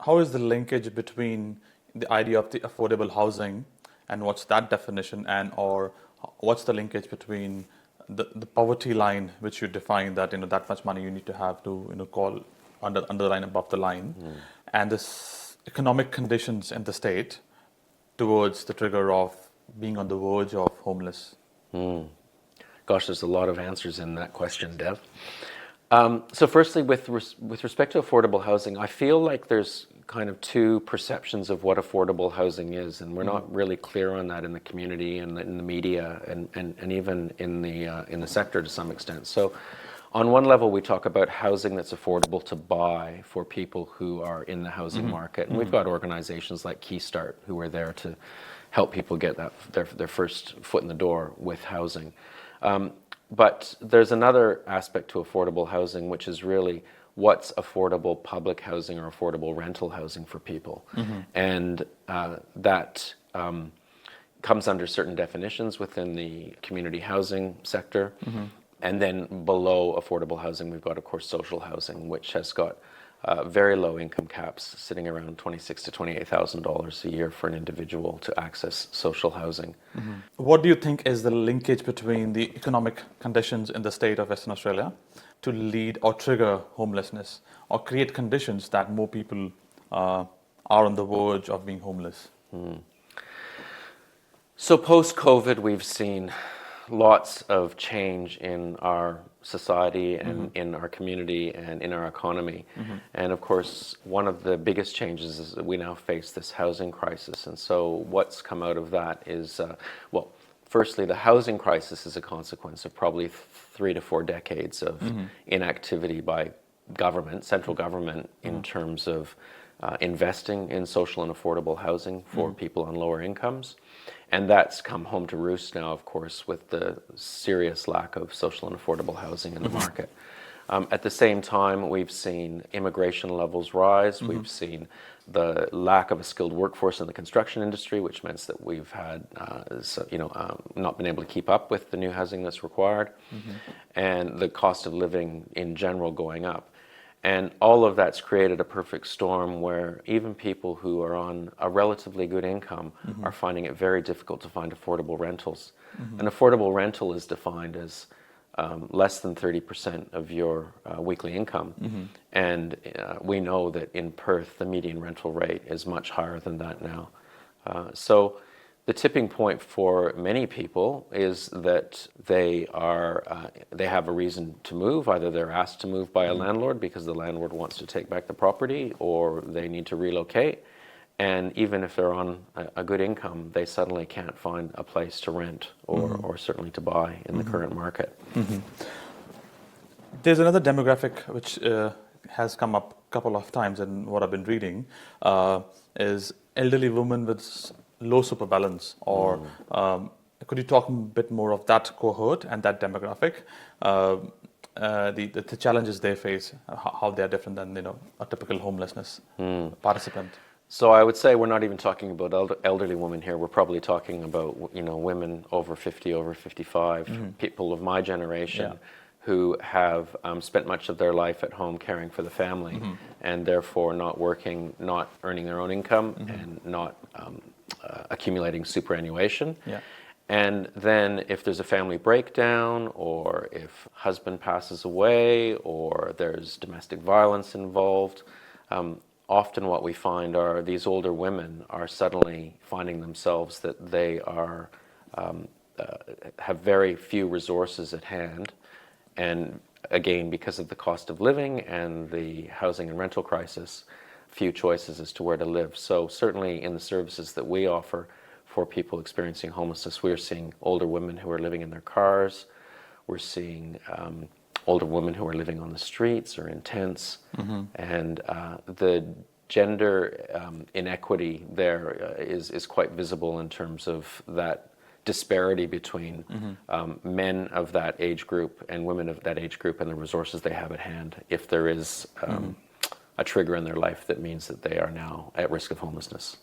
how is the linkage between the idea of the affordable housing and what's that definition, and or what's the linkage between the poverty line, which you define that that much money you need to have to call under the line, above the line, and this economic conditions in the state towards the trigger of being on the verge of homeless? Gosh, there's a lot of answers in that question, Dev. So firstly, with respect to affordable housing, I feel like there's kind of two perceptions of what affordable housing is, and we're not really clear on that in the community and in the media and even in the sector to some extent. So on one level, we talk about housing that's affordable to buy for people who are in the housing market. And we've got organizations like Key Start who are there to help people get their first foot in the door with housing. But there's another aspect to affordable housing, which is really what's affordable public housing or affordable rental housing for people. And that comes under certain definitions within the community housing sector. And then below affordable housing, we've got, of course, social housing, which has got very low income caps, sitting around $26,000 to $28,000 a year for an individual to access social housing. What do you think is the linkage between the economic conditions in the state of Western Australia to lead or trigger homelessness, or create conditions that more people are on the verge of being homeless? So post-COVID, we've seen lots of change in our society and in our community and in our economy. And of course, one of the biggest changes is that we now face this housing crisis. And so what's come out of that is, well, firstly, the housing crisis is a consequence of probably 3 to 4 decades of inactivity by government, central government, in terms of investing in social and affordable housing for people on lower incomes. And that's come home to roost now, of course, with the serious lack of social and affordable housing in the market. At the same time, we've seen immigration levels rise. We've seen the lack of a skilled workforce in the construction industry, which means that we've had, not been able to keep up with the new housing that's required, and the cost of living in general going up. And all of that's created a perfect storm where even people who are on a relatively good income are finding it very difficult to find affordable rentals. An affordable rental is defined as less than 30% of your weekly income. And we know that in Perth, the median rental rate is much higher than that now. So the tipping point for many people is that they have a reason to move. Either they're asked to move by a landlord because the landlord wants to take back the property, or they need to relocate. And even if they're on a good income, they suddenly can't find a place to rent or certainly to buy in the current market. There's another demographic which has come up a couple of times in what I've been reading, is elderly women with low super balance, or could you talk a bit more of that cohort and that demographic, the challenges they face, how they're different than a typical homelessness participant? So I would say we're not even talking about elderly women here. We're probably talking about women over 50, over 55, people of my generation who have spent much of their life at home caring for the family, and therefore not working, not earning their own income, and not accumulating superannuation. And then if there's a family breakdown, or if husband passes away, or there's domestic violence involved, often what we find are these older women are suddenly finding themselves that they are have very few resources at hand. And again, because of the cost of living and the housing and rental crisis, few choices as to where to live. So certainly in the services that we offer for people experiencing homelessness, we're seeing older women who are living in their cars. We're seeing older women who are living on the streets or in tents. And the gender inequity there is quite visible in terms of that disparity between men of that age group and women of that age group and the resources they have at hand, if there is a trigger in their life that means that they are now at risk of homelessness.